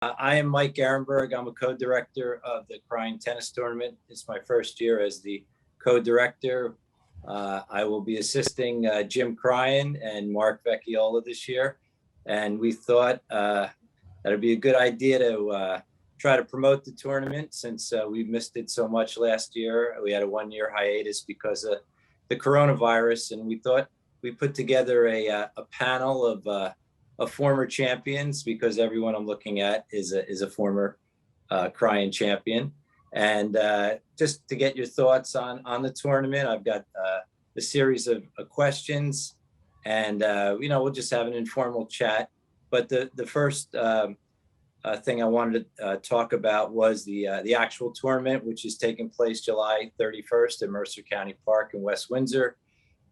I am Mike Ehrenberg. I'm a co-director of the Cryan Tennis Tournament. It's my first year as the co-director. I will be assisting Jim Cryan and Mark Vecchiola this year. And we thought that it'd be a good idea to try to promote the tournament since we missed it so much last year. We had a one-year hiatus because of the coronavirus. And we thought we put together a panel of former champions, because everyone I'm looking at is a former Cryan champion. And just to get your thoughts on the tournament, I've got a series of questions, and we'll just have an informal chat. But the first thing I wanted to talk about was the actual tournament, which is taking place July 31st at Mercer County Park in West Windsor.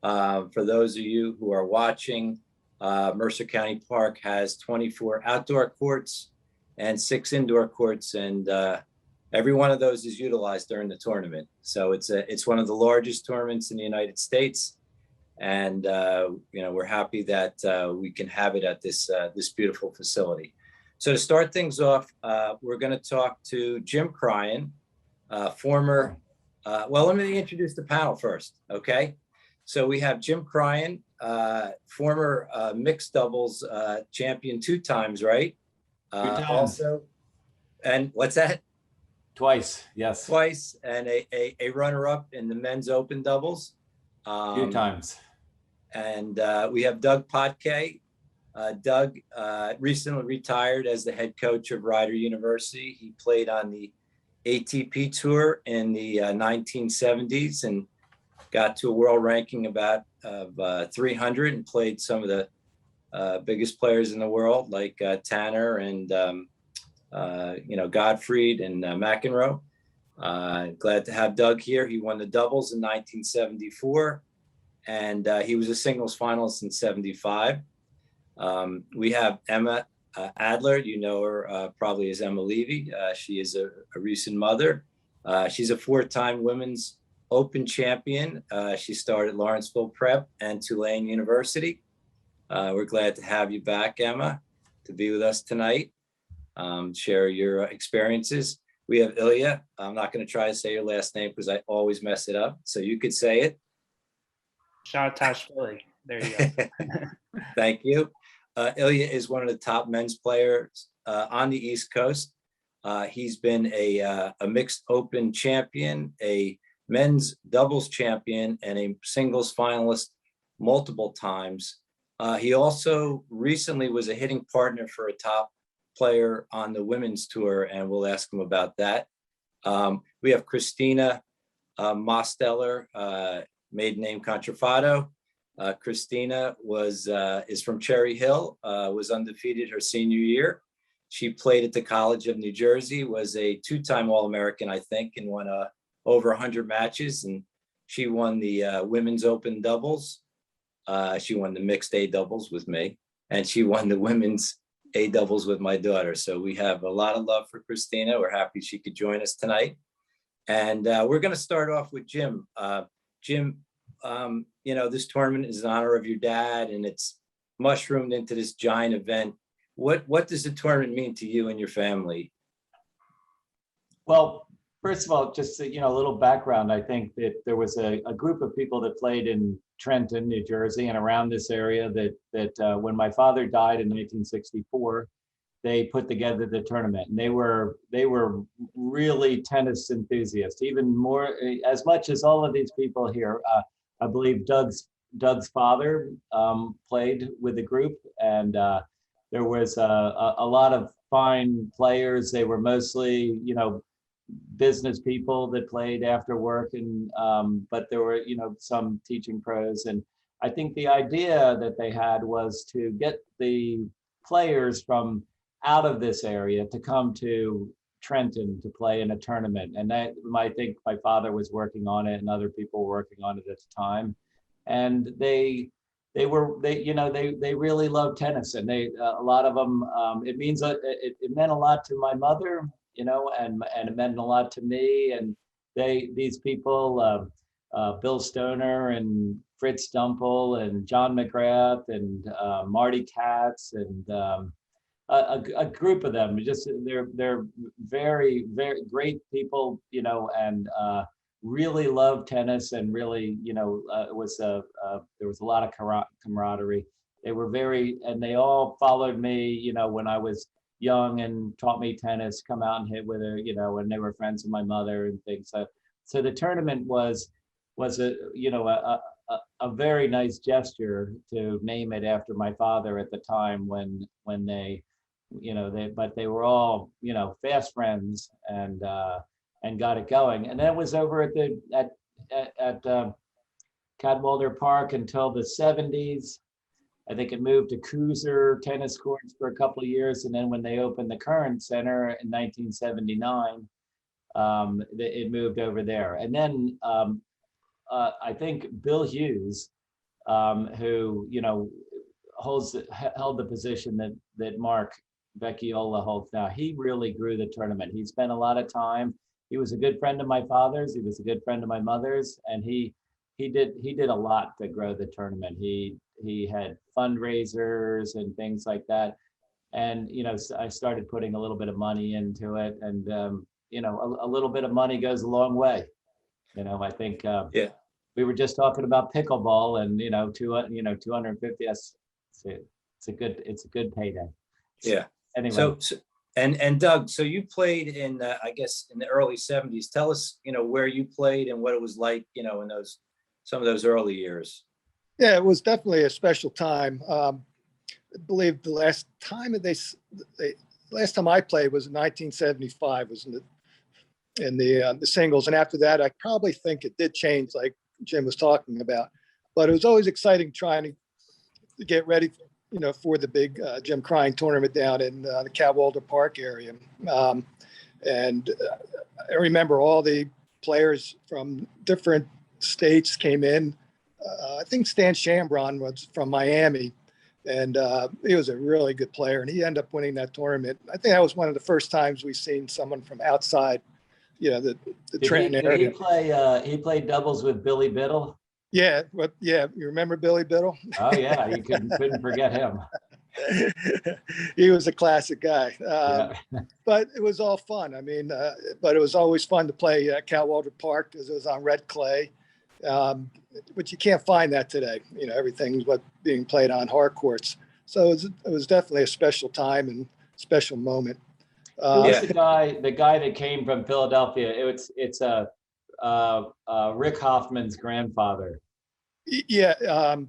For those of you who are watching, Mercer County Park has 24 outdoor courts and 6 indoor courts, and every one of those is utilized during the tournament. So it's one of the largest tournaments in the United States, and we're happy that we can have it at this beautiful facility. So to start things off, we're going to talk to Jim Cryan, former. Well, let me introduce the panel first, okay? So we have Jim Cryan, former mixed doubles champion 2 times, right? 2 times. Also, and what's that? Twice, yes. Twice, and a runner-up in the men's open doubles. 2 times. And we have Doug Potke. Doug recently retired as the head coach of Rider University. He played on the ATP Tour in the 1970s and got to a world ranking of 300 and played some of the biggest players in the world, like Tanner and Gottfried and McEnroe. Glad to have Doug here. He won the doubles in 1974, and he was a singles finalist in 75. We have Emma Adler. You know her probably as Emma Levy. She is a recent mother. She's a 4-time women's Open champion. She started Lawrenceville Prep and Tulane University. We're glad to have you back, Emma, to be with us tonight. Share your experiences. We have Ilya. I'm not going to try to say your last name because I always mess it up. So you could say it. Shatashvili. There you go. Thank you. Ilya is one of the top men's players on the East Coast. He's been a mixed open champion, a men's doubles champion, and a singles finalist multiple times. He also recently was a hitting partner for a top player on the women's tour, and we'll ask him about that. We have Christina Mosteller, maiden name Contrafato. Christina is from Cherry Hill, was undefeated her senior year. She played at the College of New Jersey, was a 2-time All-American, I think, and won over 100 matches, and she won the women's open doubles. She won the mixed A doubles with me, and she won the women's A doubles with my daughter. So we have a lot of love for Christina. We're happy she could join us tonight. And we're going to start off with Jim. Jim, this tournament is in honor of your dad, and it's mushroomed into this giant event. What does the tournament mean to you and your family? Well, first of all, just a little background. I think that there was a group of people that played in Trenton, New Jersey, and around this area that when my father died in 1964, they put together the tournament, and they were really tennis enthusiasts, even more, as much as all of these people here. I believe Doug's father played with the group, and there was a lot of fine players. They were mostly, business people that played after work, and but there were some teaching pros. And I think the idea that they had was to get the players from out of this area to come to Trenton to play in a tournament. And I think my father was working on it, and other people were working on it at the time, and they really loved tennis, and a lot of them, it meant a lot to my mother, and it meant a lot to me. And these people, Bill Stoner and Fritz Dumpel and John McGrath and Marty Katz and a group of them. Just they're very, very great people, you know, and really love tennis, and really, you know, it was there was a lot of camaraderie. They were and they all followed me, you know, when I was young, and taught me tennis, come out and hit with her, you know, and they were friends of my mother and things. So the tournament was a, you know, a very nice gesture to name it after my father at the time, when they, you know, but they were all, you know, fast friends, and got it going. And that was over at Cadwalder Park until the 70s. I think it moved to Cruiser tennis courts for a couple of years, and then when they opened the current center in 1979, it moved over there. And then I think Bill Hughes, who, you know, held the position that Mark Vecchiola holds now, he really grew the tournament. He spent a lot of time. He was a good friend of my father's. He was a good friend of my mother's, and he did a lot to grow the tournament. He had fundraisers and things like that, and you know, I started putting a little bit of money into it, and you know, a little bit of money goes a long way. You know, I think Yeah. we were just talking about pickleball, and you know, 250. It's a good payday. Yeah. Anyway. So and Doug, so you played in I guess in the early 70s. Tell us, you know, where you played and what it was like, you know, in some of those early years. Yeah, it was definitely a special time. I believe the last time I played was in 1975, was in the singles, and after that, I probably think it did change, like Jim was talking about. But it was always exciting trying to get ready, you know, for the big Jim Cryan tournament down in the Cadwalder Park area. And I remember all the players from different states came in. I think Stan Chambron was from Miami, and he was a really good player, and he ended up winning that tournament. I think that was one of the first times we've seen someone from outside, you know, the Trenton area. He played doubles with Billy Biddle? Yeah, you remember Billy Biddle? Oh yeah, you couldn't forget him. He was a classic guy. Yeah. But it was all fun. I mean, but it was always fun to play at Cadwalder Park because it was on red clay. But you can't find that today. You know, everything's being played on hard courts. So it was definitely a special time and special moment. Who was the guy that came from Philadelphia? It's Rick Hoffman's grandfather. Yeah.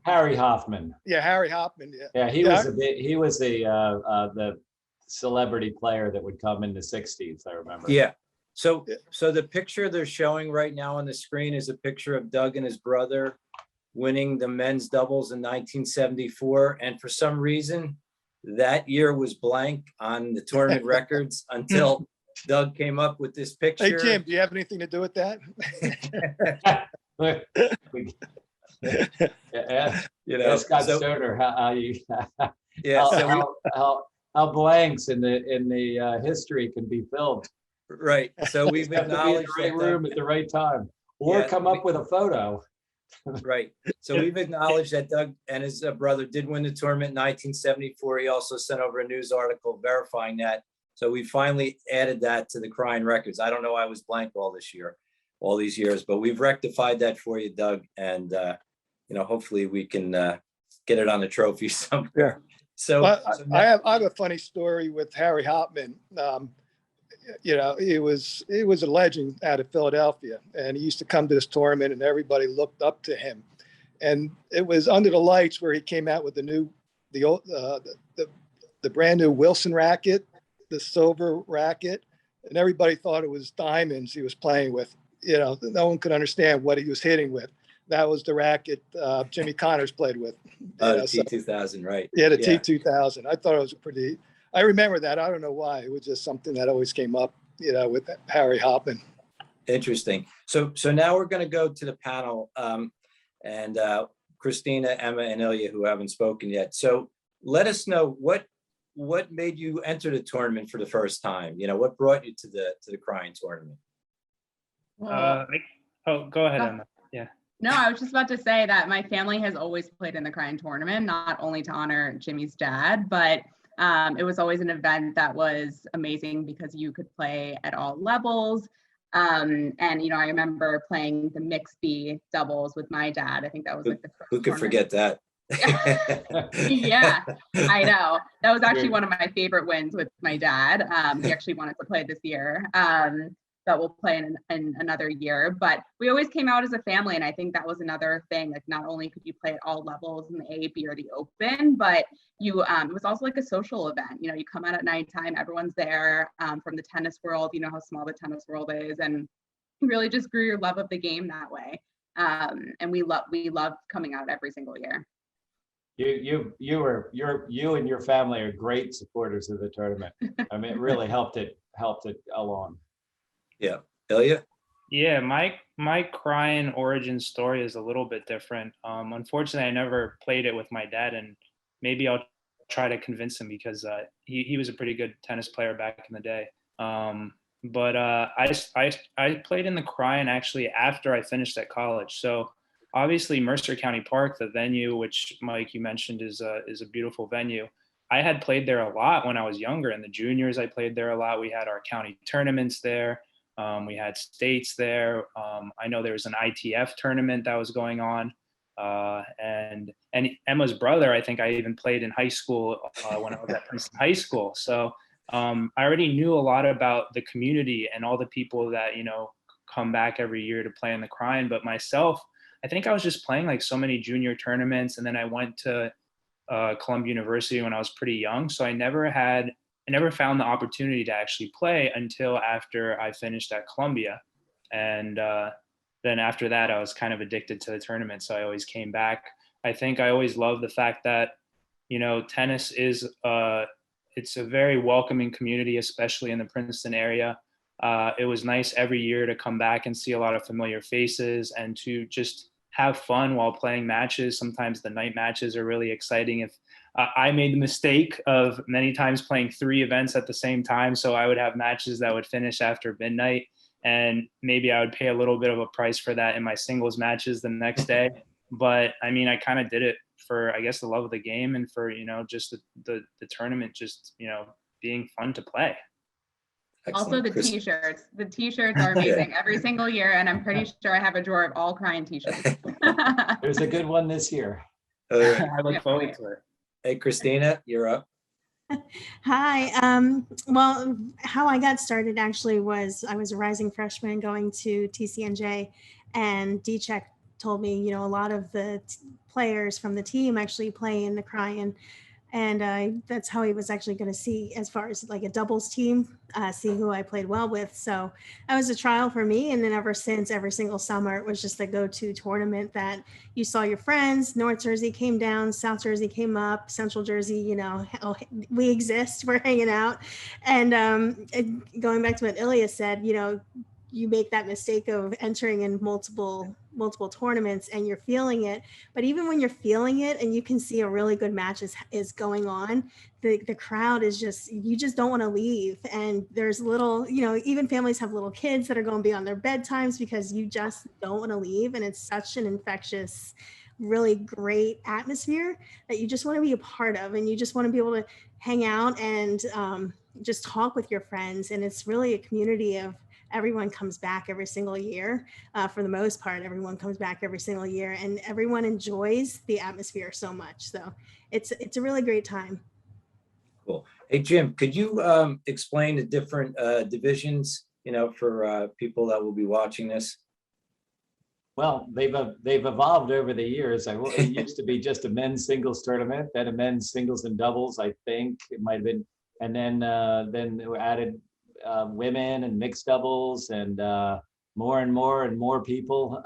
Harry Hoffman. Yeah, Harry Hoffman. Yeah. Yeah, he was the celebrity player that would come in the 60s, I remember. Yeah. So the picture they're showing right now on the screen is a picture of Doug and his brother winning the men's doubles in 1974. And for some reason, that year was blank on the tournament records until Doug came up with this picture. Hey, Jim, do you have anything to do with that? Yeah. You know, Scott Stoner, how blanks in the history can be filled. Right. So we've acknowledged the right room at the right time, or come up with a photo. Right. So we've acknowledged that Doug and his brother did win the tournament in 1974. He also sent over a news article verifying that. So we finally added that to the Cryan records. I don't know why I was blank all these years, but we've rectified that for you, Doug. And, you know, hopefully we can get it on the trophy somewhere. So I have a funny story with Harry Hoffman. You know, he was a legend out of Philadelphia, and he used to come to this tournament, and everybody looked up to him. And it was under the lights where he came out with the brand new Wilson racket, the silver racket, and everybody thought it was diamonds he was playing with. You know, no one could understand what he was hitting with. That was the racket Jimmy Connors played with. The T2000, right? Yeah, the T2000. I thought it was I remember that. I don't know why. It was just something that always came up, you know, with Harry Hoffman. Interesting. So now we're going to go to the panel, and Christina, Emma, and Ilya, who haven't spoken yet. So let us know what made you enter the tournament for the first time. You know, what brought you to the Cryan tournament? Go ahead, Emma. Yeah. No, I was just about to say that my family has always played in the Cryan tournament, not only to honor Jimmy's dad, but It was always an event that was amazing because you could play at all levels. And I remember playing the mixed B doubles with my dad. I think that was like the first Who could tournament. forget that? Yeah, I know. That was actually one of my favorite wins with my dad. He actually wanted to play this year. But we'll play in another year. But we always came out as a family. And I think that was another thing. Like, not only could you play at all levels in the A, B, or the Open, but you it was also like a social event. You come out at nighttime, everyone's there from the tennis world. You know how small the tennis world is, and you really just grew your love of the game that way. And we love coming out every single year. You and your family are great supporters of the tournament. I mean, it really helped it along. Yeah. Ilya? Yeah, my Cryan origin story is a little bit different. Unfortunately, I never played it with my dad, and maybe I'll try to convince him because he was a pretty good tennis player back in the day. But I played in the Cryan actually after I finished at college. So obviously Mercer County Park, the venue, which Mike you mentioned is a beautiful venue. I had played there a lot when I was younger. In the juniors, I played there a lot. We had our county tournaments there. We had states there. I know there was an ITF tournament that was going on. And Emma's brother, I think I even played in high school when I was at Princeton High School. So I already knew a lot about the community and all the people that, come back every year to play in the Cryan. But myself, I think I was just playing like so many junior tournaments. And then I went to Columbia University when I was pretty young. So I never found the opportunity to actually play until after I finished at Columbia. And then after that, I was kind of addicted to the tournament. So I always came back. I think I always loved the fact that, tennis is, it's a very welcoming community, especially in the Princeton area. It was nice every year to come back and see a lot of familiar faces and to just have fun while playing matches. Sometimes the night matches are really exciting. If I made the mistake of many times playing 3 events at the same time. So I would have matches that would finish after midnight, and maybe I would pay a little bit of a price for that in my singles matches the next day. But I mean, I kind of did it for, I guess, the love of the game and for, just the tournament, just, being fun to play. Excellent. Also t-shirts. The t-shirts are amazing every single year. And I'm pretty sure I have a drawer of all Cryan t-shirts. There's a good one this year. I look forward to it. Hey, Christina, you're up. Hi. Well, how I got started actually was I was a rising freshman going to TCNJ, and D-Check told me, a lot of the players from the team actually play in the Cryan. And that's how he was actually going to see, as far as like a doubles team, see who I played well with. So that was a trial for me. And then ever since, every single summer, it was just the go-to tournament that you saw your friends. North Jersey came down, South Jersey came up, Central Jersey, we exist, we're hanging out. And going back to what Ilya said, you make that mistake of entering in multiple tournaments and you're feeling it. But even when you're feeling it and you can see a really good match is going on, the crowd is you just don't want to leave. And there's even families have little kids that are going to be on their bedtimes because you just don't want to leave. And it's such an infectious, really great atmosphere that you just want to be a part of. And you just want to be able to hang out and just talk with your friends. And it's really a community of everyone comes back every single year. For the most part, everyone comes back every single year, and everyone enjoys the atmosphere so much. So it's a really great time. Cool. Hey, Jim, could you explain the different divisions, for people that will be watching this? Well, they've evolved over the years. It used to be just a men's singles tournament, then a men's singles and doubles, I think it might have been, and then they were added women and mixed doubles and more and more people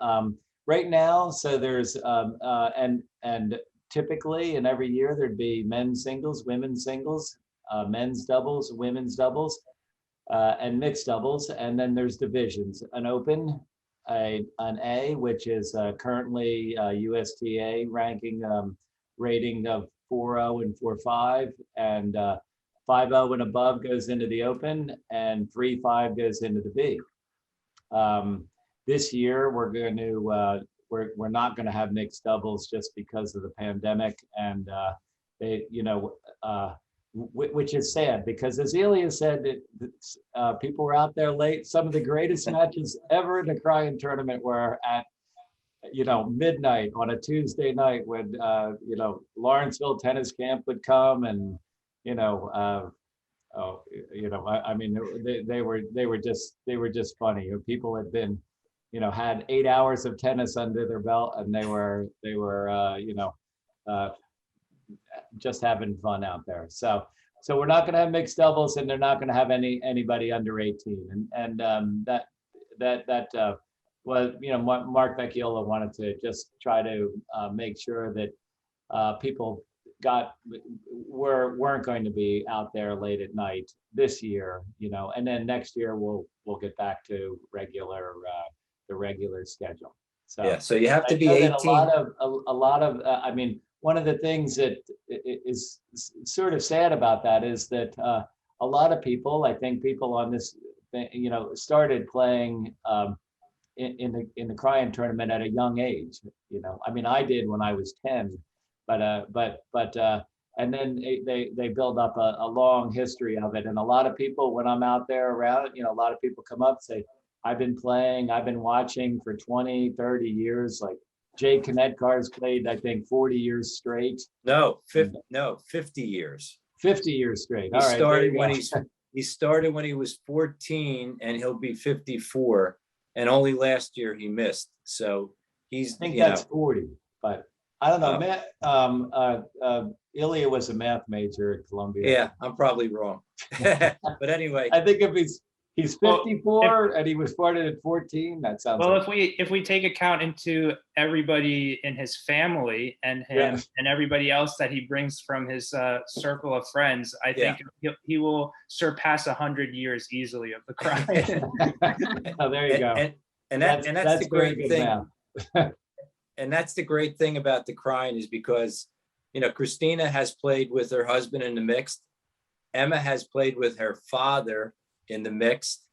right now. So there's and typically in every year there'd be men's singles, women's singles, men's doubles, women's doubles, and mixed doubles. And then there's divisions: an open, an A, which is currently USTA ranking rating of 4.0 and 4.5, and 5.0 and above goes into the open, and 3.5 goes into the B. This year we're going to we're not going to have mixed doubles just because of the pandemic, and which is sad because as Ilya said, people were out there late. Some of the greatest matches ever in the Cryan tournament were at, midnight on a Tuesday night when, Lawrenceville tennis camp would come and, I mean, they were just funny. People had been, had 8 hours of tennis under their belt, and they were just having fun out there. So we're not going to have mixed doubles, and they're not going to have anybody under 18. And that was, Mark Vecchiola wanted to just try to make sure that people weren't going to be out there late at night this year, and then next year we'll get back to the regular schedule. So Yeah, so you have to be know 18. that a lot of I mean, one of the things that is sort of sad about that is that a lot of people, I think people on this, started playing in the Cryan tournament at a young age. I mean, I did when I was 10, but and then they build up a long history of it. And a lot of people, when I'm out there around, a lot of people come up and say, I've been watching for 20, 30 years. Like Jay Konetkar's played, I think, 40 years straight. No, 50 years. 50 years straight. He started when he was 14, and he'll be 54. And only last year he missed. So I think that's 40, but I don't know. Ilya was a math major at Columbia. Yeah, I'm probably wrong. But anyway, I think if he's 54 and he was born at 14, that sounds. Well, like if we take account into everybody in his family and him and everybody else that he brings from his circle of friends, I think he will surpass 100 years easily of the Cryan. Oh, there you go. And that's the great thing. Math. And that's the great thing about the Cryan is because, Christina has played with her husband in the mixed. Emma has played with her father in the mixed.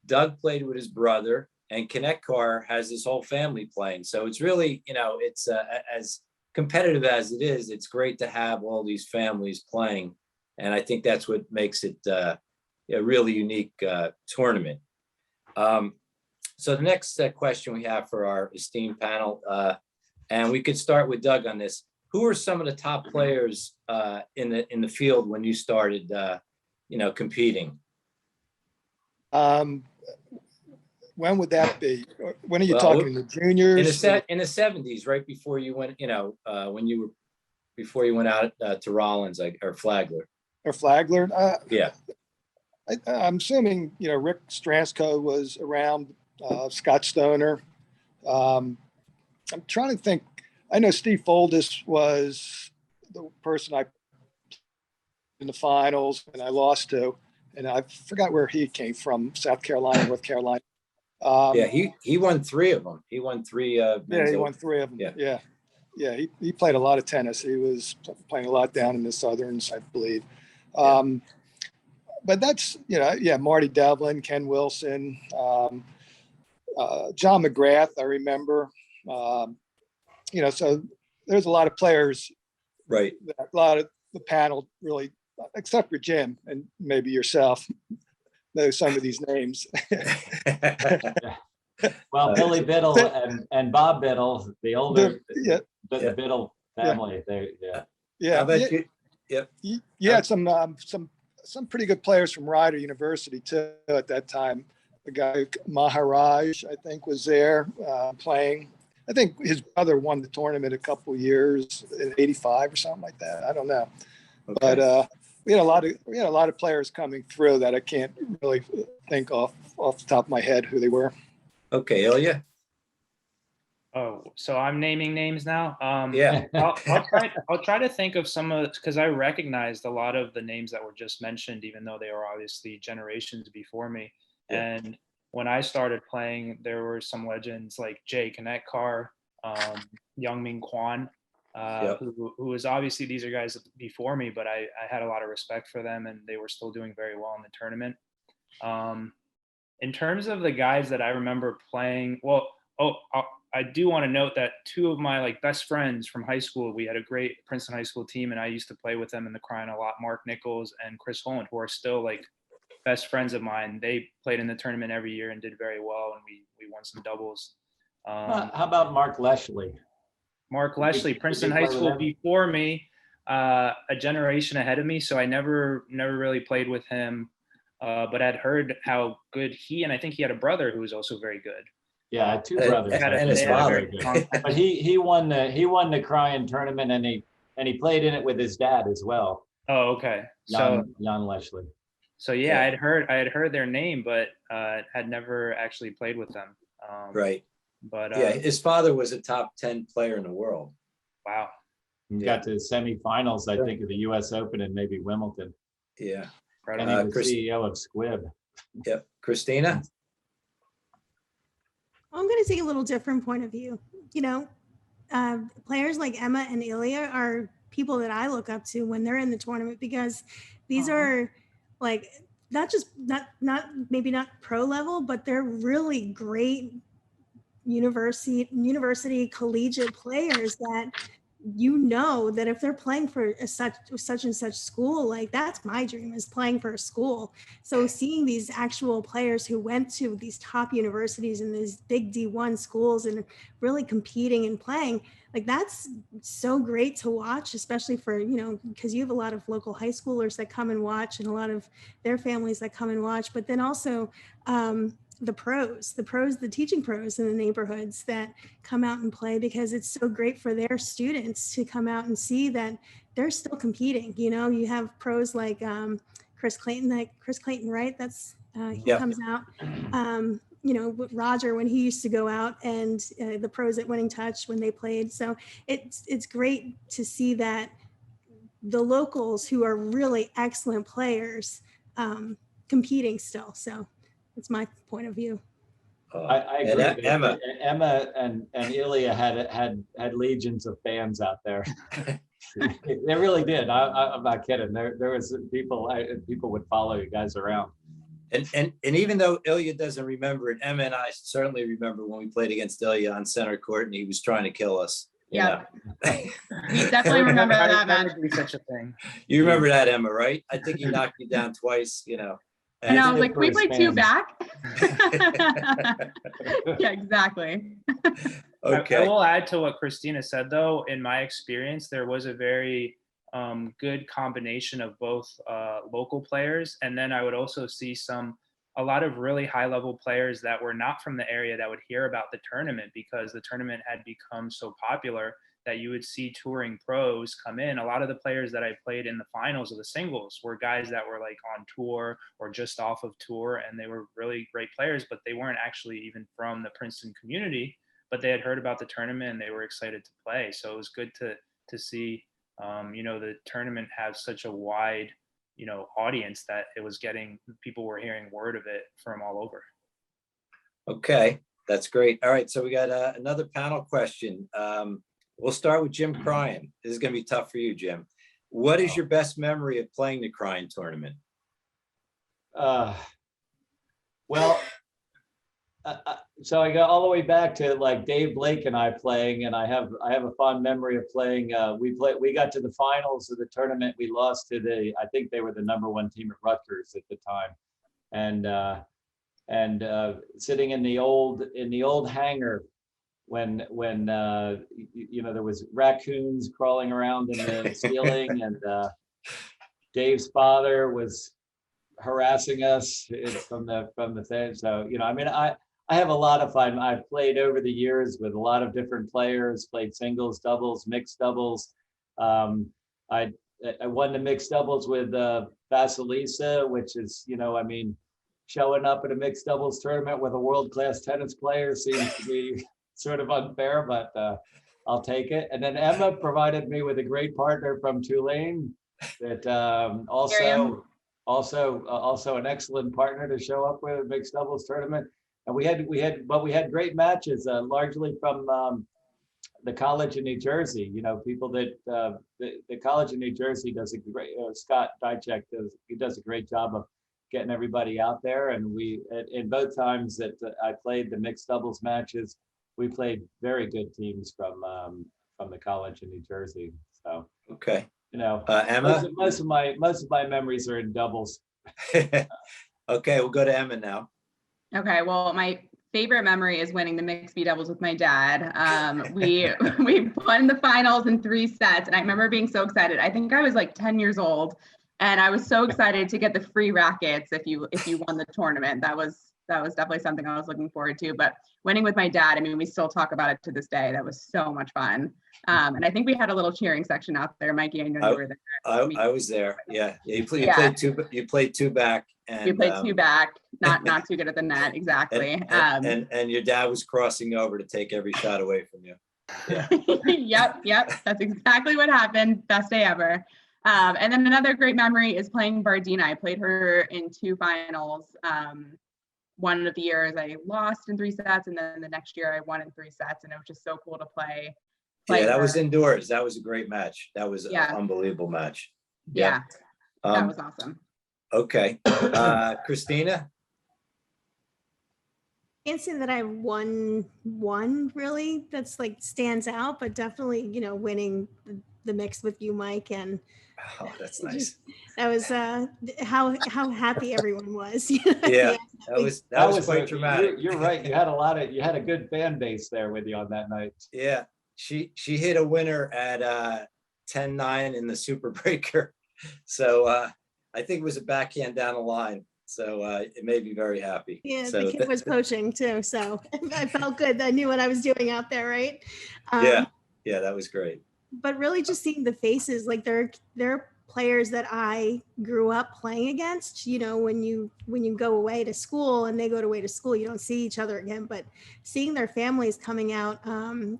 Doug played with his brother, and Konetkar has his whole family playing. So it's really, it's as competitive as it is, it's great to have all these families playing. And I think that's what makes it a really unique tournament. So the next question we have for our esteemed panel, and we could start with Doug on this. Who are some of the top players in the field when you started, competing? When would that be? When are you talking, the juniors? In the 70s, right before you went, before you went out to Rollins, or Flagler. Or Flagler? Yeah. I'm assuming, Rick Stransco was around, Scott Stoner. I'm trying to think. I know Steve Foldis was the person I in the finals and I lost to, and I forgot where he came from, South Carolina, North Carolina. He won 3 of them. He won 3. He won 3 of them. Yeah. He played a lot of tennis. He was playing a lot down in the Southerns, I believe. But that's, Marty Devlin, Ken Wilson, John McGrath, I remember. So there's a lot of players. Right. A lot of the panel really, except for Jim and maybe yourself, know some of these names. Well, Billy Biddle and Bob Biddle, the older, the Biddle family. How about you? Yep. You had some pretty good players from Rider University too at that time. The guy Maharaj, I think, was there playing. I think his brother won the tournament a couple of years in '85 or something like that. I don't know, but we had a lot of players coming through that I can't really think off the top of my head who they were. Okay, Ilya. Oh, so I'm naming names now. Yeah. I'll try to think of some of, because I recognized a lot of the names that were just mentioned, even though they were obviously generations before me. Yeah. And when I started playing, there were some legends like Jay Konetkar, Youngmin Kwan, who was obviously, these are guys before me, but I had a lot of respect for them, and they were still doing very well in the tournament. In terms of the guys that I remember playing, I do want to note that two of my like best friends from high school, we had a great Princeton high school team, and I used to play with them in the Cryan a lot. Mark Nichols and Chris Holland, who are still like best friends of mine. They played in the tournament every year and did very well, and we won some doubles. How about Mark Leshley? Mark Leshley, Princeton you high play with school him? before me, a generation ahead of me. So I never really played with him, but I'd heard how good he, and I think he had a brother who was also very good. Yeah, two brothers. and his they had a father. very strong- But he won the Cryan tournament, and he played in it with his dad as well, Oh, okay. Jan Leshley. So yeah, I had heard their name, but had never actually played with them. Right. But Yeah, his father was a top 10 player in the world. wow. He got to the semifinals, I think, of the U.S. Open and maybe Wimbledon. Yeah. And he was CEO of Squibb. Yep. Christina? I'm going to take a little different point of view. You know, players like Emma and Ilya are people that I look up to when they're in the tournament, because these are like not maybe not pro level, but they're really great university collegiate players that, you know, that if they're playing for such and such school, like that's my dream, is playing for a school. So seeing these actual players who went to these top universities and these big D1 schools and really competing and playing, like that's so great to watch, especially for, you know, because you have a lot of local high schoolers that come and watch and a lot of their families that come and watch, but then also the teaching pros in the neighborhoods that come out and play, because it's so great for their students to come out and see that they're still competing. You know, you have pros like Chris Clayton, right? That's he comes out. You know, with Roger, when he used to go out, and the pros at Winning Touch when they played. So it's great to see that the locals who are really excellent players competing still. So that's my point of view. I agree. And Emma and Ilya had legions of fans out there. They really did. I'm not kidding. There was people would follow you guys around. And even though Ilya doesn't remember it, Emma and I certainly remember when we played against Ilya on center court and he was trying to kill us. Yeah. We definitely remember that match. Be such a thing. You remember that, Emma, right? I think he knocked you down twice, you know. And I was like, for we his played two fans. back. Yeah, exactly. I Okay. will add to what Christina said, though. In my experience, there was a very good combination of both local players, and then I would also see a lot of really high level players that were not from the area that would hear about the tournament, because the tournament had become so popular that you would see touring pros come in. A lot of the players that I played in the finals of the singles were guys that were like on tour or just off of tour, and they were really great players, but they weren't actually even from the Princeton community, but they had heard about the tournament and they were excited to play. So it was good to see, you know, the tournament have such a wide, you know, audience that people were hearing word of it from all over. Okay, that's great. All right, so we got another panel question. We'll start with Jim Cryan. This is going to be tough for you, Jim. What is your best memory of playing the Cryan tournament? Well, so I got all the way back to like Dave Blake and I playing, and I have a fond memory of playing. We got to the finals of the tournament. We lost to I think they were the #1 team at Rutgers at the time, and sitting in the old hangar when you know, there was raccoons crawling around in the ceiling, and Dave's father was harassing us from the thing. So, you know, I mean, I have a lot of fun. I've played over the years with a lot of different players, played singles, doubles, mixed doubles. I won the mixed doubles with Vasilisa, which is, you know, I mean, showing up at a mixed doubles tournament with a world-class tennis player seems to be sort of unfair, but I'll take it. And then Emma provided me with a great partner from Tulane that also an excellent partner to show up with a mixed doubles tournament. And we had great matches, largely from the college in New Jersey. You know, people that the college in New Jersey does a great. Scott Dychek does a great job of getting everybody out there. And we in both times that I played the mixed doubles matches, we played very good teams from the college in New Jersey. So, Okay. most Emma? most of my memories are in doubles. Okay, we'll go to Emma now. Okay, well, my favorite memory is winning the mixed B doubles with my dad. We won the finals in 3 sets, and I remember being so excited. I think I was like 10 years old, and I was so excited to get the free rackets if you won the tournament. That was definitely something I was looking forward to. But winning with my dad, I mean, we still talk about it to this day. That was so much fun. And I think we had a little cheering section out there. Mikey, I know you were there. I was there. Yeah. You played two back. And you played 2 back, not too good at the net. Exactly. And your dad was crossing over to take every shot away from you. Yeah. Yep. That's exactly what happened. Best day ever. And then another great memory is playing Bardina. I played her in 2 finals. One of the years I lost in 3 sets, and then the next year I won in 3 sets, and it was just so cool to play. Yeah, that her. was indoors. That was a great match. That was an unbelievable match. Yeah. That was awesome. Okay. Christina? Can't say that I won one really that's like stands out, but definitely, winning the mix with you, Mike, and Oh, that's nice. that was how happy everyone was. Yeah, that was quite dramatic. You're right. You had a good fan base there with you on that night. Yeah, she hit a winner at 10-9 in the super breaker. So I think it was a backhand down the line. So it made me very happy. Yeah, so the kid was poaching too, so I felt good. I knew what I was doing out there, right? Yeah, that was great. But really just seeing the faces, like they're players that I grew up playing against. When you go away to school and they go away to school, you don't see each other again. But seeing their families coming out,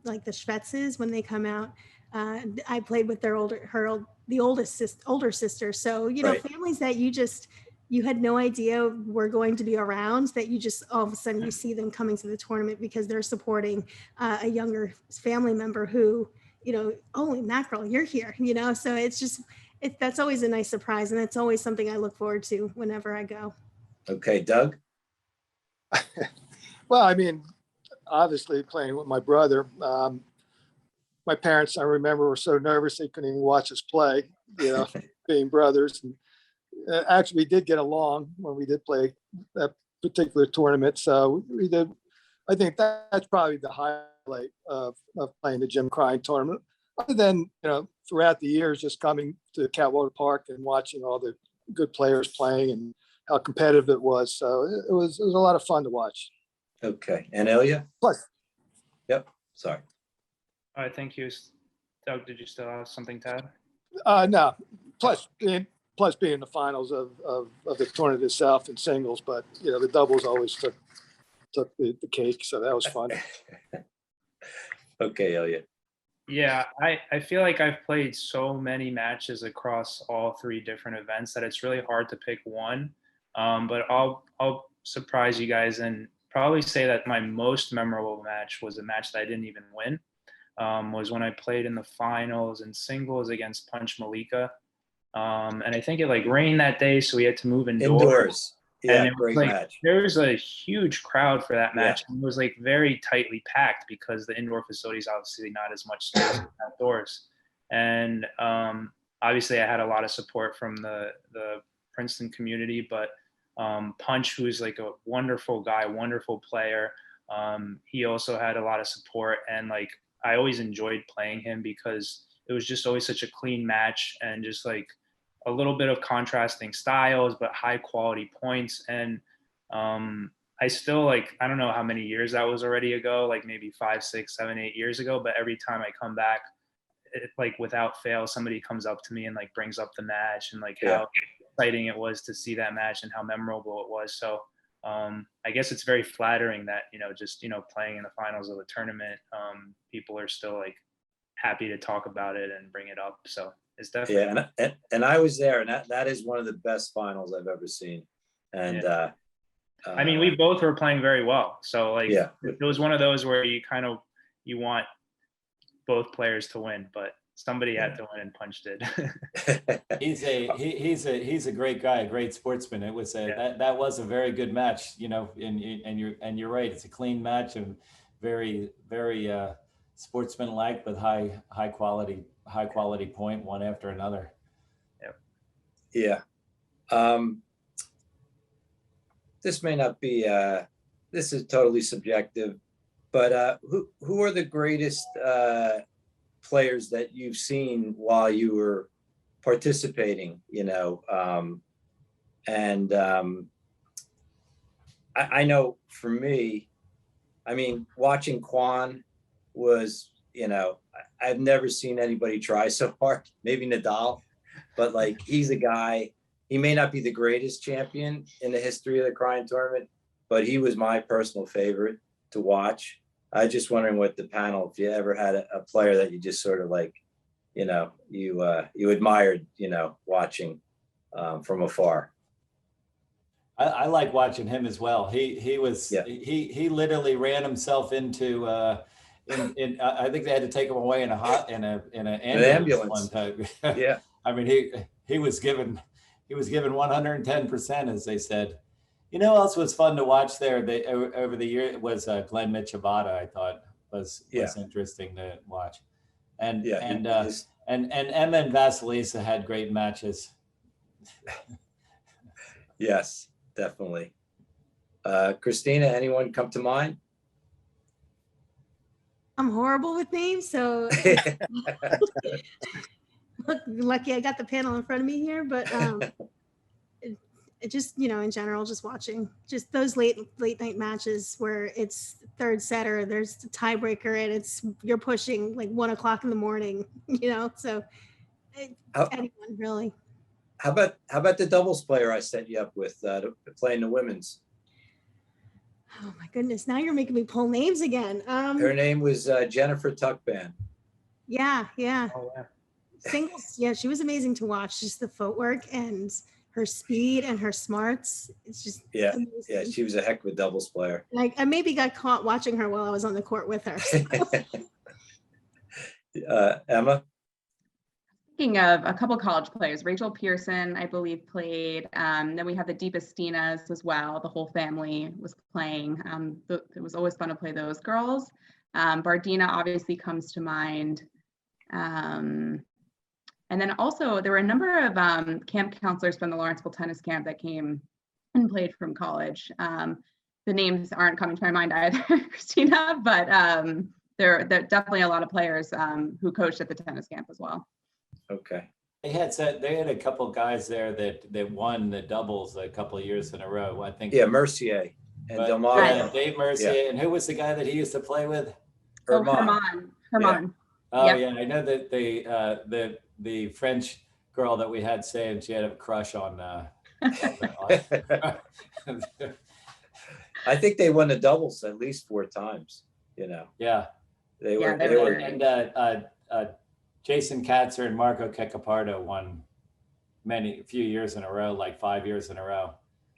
like the Schwetzes when they come out, I played with their older sister. So Right. families that you had no idea were going to be around, that you just all of a sudden you see them coming to the tournament because they're supporting a younger family member who, holy mackerel, you're here, so that's always a nice surprise. And it's always something I look forward to whenever I go. Okay, Doug? Well, I mean, obviously playing with my brother. My parents, I remember, were so nervous they couldn't even watch us play, being brothers. And actually, we did get along when we did play that particular tournament. So we did. I think that's probably the highlight of playing the Jim Cryan tournament. Other than, throughout the years, just coming to Catwater Park and watching all the good players playing and how competitive it was. So it was a lot of fun to watch. Okay, and Ilya? Plus, Yep, sorry. All right, thank you. Doug, did you still have something to add? no. Plus being in the finals of the tournament itself and singles, but the doubles always took the cake, so that was fun. Okay, Ilya. Yeah, I feel like I've played so many matches across all 3 different events that it's really hard to pick one. But I'll surprise you guys and probably say that my most memorable match was a match that I didn't even win. Was when I played in the finals in singles against Punch Malika. And I think it rained that day, so we had to move indoors. Yeah, and great match. There was a huge crowd for that match. Yeah. And it was very tightly packed because the indoor facility is obviously not as much space as outdoors. And obviously I had a lot of support from the Princeton community, but Punch, who is a wonderful guy, wonderful player, he also had a lot of support. And I always enjoyed playing him because it was just always such a clean match and just a little bit of contrasting styles, but high quality points. And I still I don't know how many years that was already ago, maybe 5, 6, 7, 8 years ago. But every time I come back, it, without fail, somebody comes up to me and brings up the match and how exciting it was to see that match and how memorable it was. So I guess it's very flattering that, just, playing in the finals of the tournament, people are still happy to talk about it and bring it up. So it's definitely. Yeah, and I was there, and that is one of the best finals I've ever seen. And I mean, we both were playing very well. So it was one of those where you want both players to win, but somebody had to win and Punch did. He's a great guy, a great sportsman. It was that was a very good match, and you're right. It's a clean match, and very, very sportsmanlike, but high quality point, one after another. Yeah. This may not be, this is totally subjective, but who are the greatest players that you've seen while you were participating, you know? And I know for me, I mean, watching Kwon was, you know, I've never seen anybody try so hard, maybe Nadal, but like, he's a guy, he may not be the greatest champion in the history of the Cryan Tournament, but he was my personal favorite to watch. I was just wondering what the panel, if you ever had a player that you just sort of like, you know, you admired, you know, watching from afar. I like watching him as well. He was, Yeah. he literally ran himself into, I think they had to take him away in an ambulance one time. Yeah. I mean, he was given 110%, as they said. You know, else was fun to watch there. Over the year, it was Glenn Michabata. I thought was interesting to watch, and Emma and Vasilisa had great matches. Yes, definitely. Christina, anyone come to mind? I'm horrible with names, so lucky I got the panel in front of me here, but it just, you know, in general, just watching just those late night matches where it's third setter, there's the tiebreaker, and you're pushing like 1 o'clock in the morning, you know, so anyone really. How about the doubles player I set you up with playing the women's? Oh my goodness! Now you're making me pull names again. Her name was Jennifer Tuckban. Yeah. Oh, yeah. Singles. Yeah, she was amazing to watch. Just the footwork and her speed and her smarts. It's just amazing. Yeah. She was a heck of a doubles player. Like I maybe got caught watching her while I was on the court with her. So. Emma. Speaking of a couple college players, Rachel Pearson, I believe, played. Then we had the DePastinas as well. The whole family was playing. It was always fun to play those girls. Bardina obviously comes to mind. And then also there were a number of camp counselors from the Lawrenceville tennis camp that came and played from college. The names aren't coming to my mind either, Christina, but there are definitely a lot of players who coached at the tennis camp as well. Okay. They had a couple guys there that won the doubles a couple of years in a row. I think. Yeah, Mercier and Delmar. Dave Mercier, and who was the guy that he used to play with? Herman. Oh Yep. yeah, I know that the French girl that we had saying she had a crush on. I think they won the doubles at least 4 times. You know. Yeah. They were. And Jason Katzer and Marco Ceccapardo won a few years in a row, like 5 years in a row.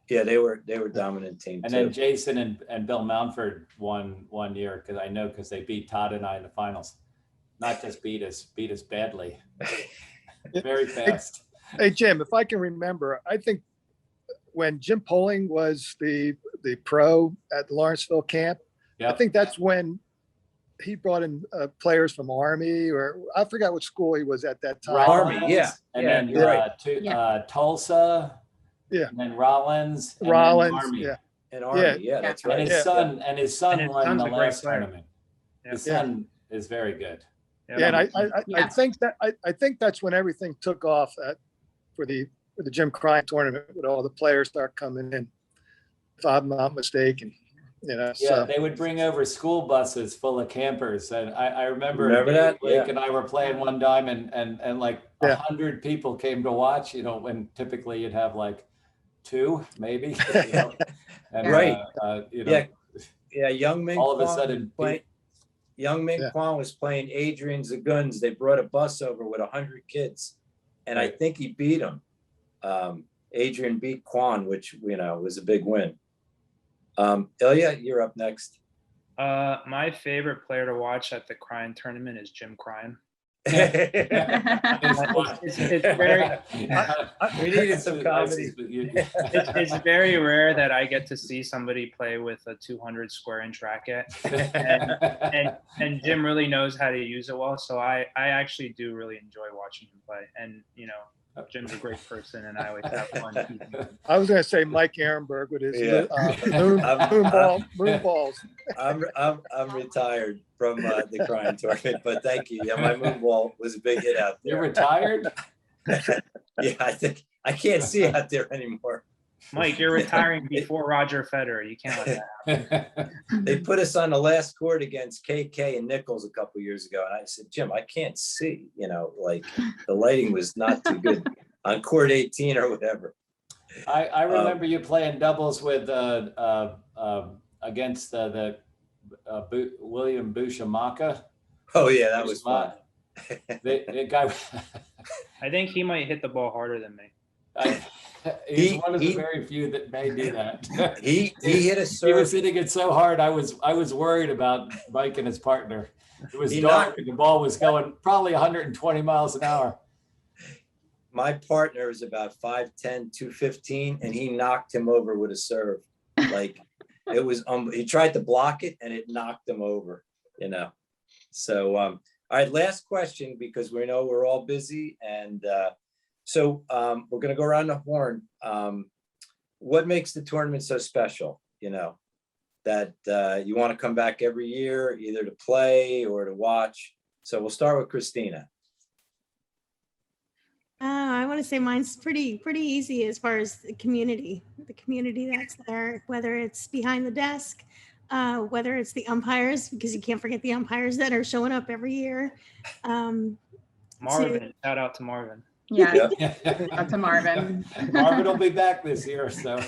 Yeah, they were dominant team. And then Jason and Bill Mountford won 1 year because they beat Todd and I in the finals. Not just beat us badly. Very fast. Hey Jim, if I can remember, I think when Jim Poling was the pro at the Lawrenceville camp, I think that's when he brought in players from Army, or I forgot what school he was at that time. Army, yeah. And then Tulsa. Yeah. And then Rollins. And Rollins. then Army. Yeah. And Army, yeah, that's right. And his son won the last tournament. Yeah. His son is very good. Yeah, and I think that's when everything took off for the Jim Cryan tournament, with all the players start coming in, if I'm not mistaken. You know, yeah, they would bring over school buses full of campers, and I remember that. Blake and I were playing one time, and like 100 people came to watch. You know, when typically you'd have like 2, maybe. You know? And, right. You know, Young Ming all of a sudden, Young Ming Kwan was playing Adrian Zaguns. They brought a bus over with 100 kids, and I think he beat him. Adrian beat Kwan, which was a big win. Ilya, you're up next. My favorite player to watch at the Cryan tournament is Jim Cryan. It's very, We needed some comedy. it's very rare that I get to see somebody play with a 200 square inch racket, and Jim really knows how to use it well. So I actually do really enjoy watching him play, and Jim's a great person, and I always have fun. I was going to say Mike Ehrenberg with his Yeah. moon balls. I'm retired from the Cryan Tournament, but thank you. Yeah, my moon ball was a big hit out there. You're retired? Yeah, I think I can't see out there anymore. Mike, you're retiring before Roger Federer. You can't let that happen. They put us on the last court against KK and Nichols a couple years ago, and I said, Jim, I can't see. Like the lighting was not too good on court 18 or whatever. I remember you playing doubles with against the William Bushamaka. Oh yeah, that was fun. The guy. I think he might hit the ball harder than me. He's one of the very few that may do that. He hit a serve. He was hitting it so hard. I was worried about Mike and his partner. It was dark and the ball was going probably 120 miles an hour. My partner is about 5'10", 215, and he knocked him over with a serve. Like it was, he tried to block it and it knocked him over, So, all right, last question, because we know we're all busy. And so we're going to go around the horn. What makes the tournament so special, that you want to come back every year, either to play or to watch? So we'll start with Christina. I want to say mine's pretty easy as far as the community that's there, whether it's behind the desk, whether it's the umpires, because you can't forget the umpires that are showing up every year. Marvin, shout out to Marvin. Yeah, out to Marvin. Marvin will be back this year, so.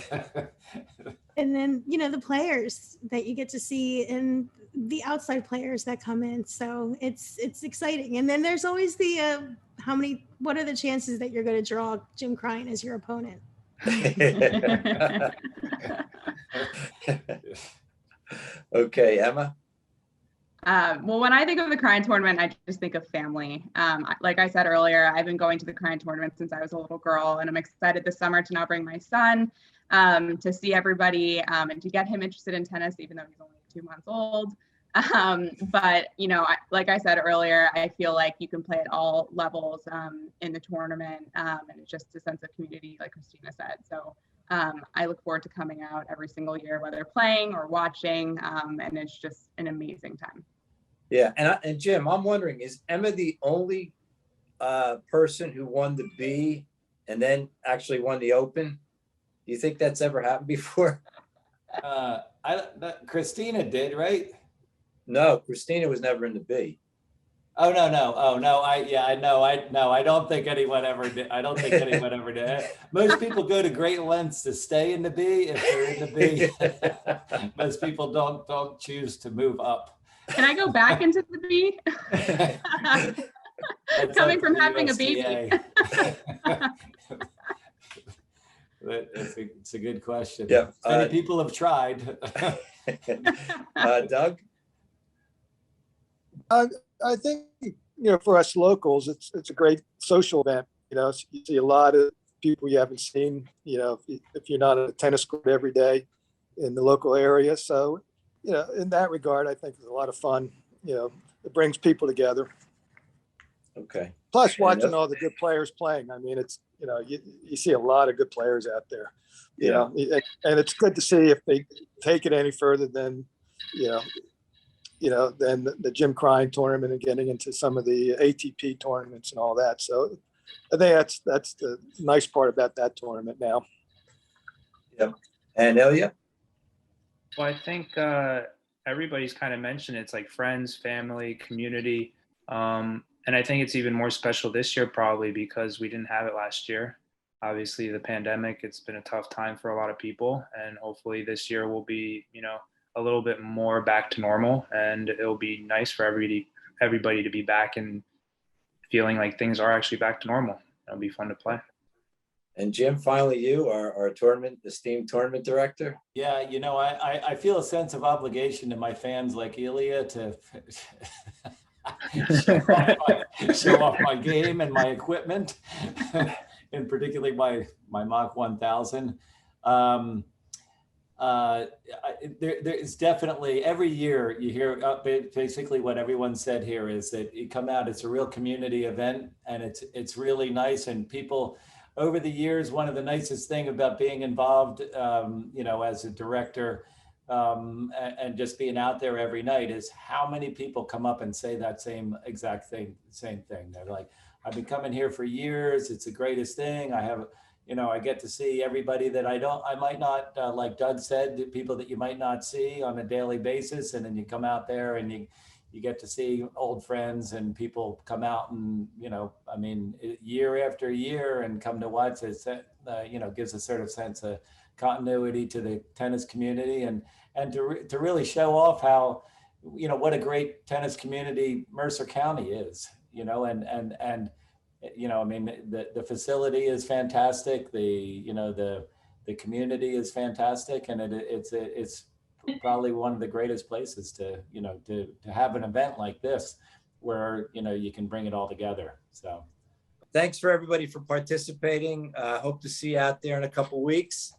And then, the players that you get to see and the outside players that come in. So it's exciting. And then there's always the, what are the chances that you're going to draw Jim Cryan as your opponent? Okay, Emma. Well, when I think of the Cryan Tournament, I just think of family. Like I said earlier, I've been going to the Cryan Tournament since I was a little girl, and I'm excited this summer to now bring my son to see everybody and to get him interested in tennis, even though he's only 2 months old. But, like I said earlier, I feel like you can play at all levels in the tournament, and it's just a sense of community, like Christina said. So I look forward to coming out every single year, whether playing or watching, and it's just an amazing time. Yeah, and Jim, I'm wondering, is Emma the only person who won the B and then actually won the Open? Do you think that's ever happened before? Christina did, right? No, Christina was never in the B. Oh no! I don't think anyone ever did. I don't think anyone ever did. Most people go to great lengths to stay in the B if they're in the B. Most people don't choose to move up. Can I go back into the B? Coming from having a baby. It's a good question. Yeah, many people have tried. Doug? I think, for us locals, it's a great social event. You see a lot of people you haven't seen, if you're not at a tennis court every day in the local area. So, in that regard, I think it's a lot of fun. It brings people together. Okay. Plus watching all the good players playing. I mean, it's, you see a lot of good players out there, and it's good to see if they take it any further than, than the Jim Cryan tournament and getting into some of the ATP tournaments and all that. So I think that's the nice part about that tournament now. Yep. And Ilya? Well, I think everybody's kind of mentioned it's like friends, family, community. And I think it's even more special this year, probably because we didn't have it last year. Obviously, the pandemic, it's been a tough time for a lot of people. And hopefully this year will be, a little bit more back to normal. And it'll be nice for everybody to be back and feeling like things are actually back to normal. It'll be fun to play. And Jim, finally you, our tournament, esteemed tournament director. Yeah, I feel a sense of obligation to my fans like Ilya show off my game and my equipment, and particularly my Mach 1000. There's definitely, every year you hear basically what everyone said here is that you come out, it's a real community event, and it's really nice. And people over the years, one of the nicest thing about being involved, you know, as a director, and just being out there every night, is how many people come up and say that same exact thing, same thing. They're like, I've been coming here for years. It's the greatest thing. I have, you know, I get to see everybody that I might not, like Doug said, the people that you might not see on a daily basis. And then you come out there and you get to see old friends, and people come out and, you know, I mean, year after year, and come to watch it, you know, gives a sort of sense of continuity to the tennis community, and to really show off how, you know, what a great tennis community Mercer County is, you know, and you know, I mean, the facility is fantastic. You know, the community is fantastic, and it's probably one of the greatest places to, you know, to have an event like this, where, you know, you can bring it all together. So Thanks for everybody for participating. Hope to see you out there in a couple weeks.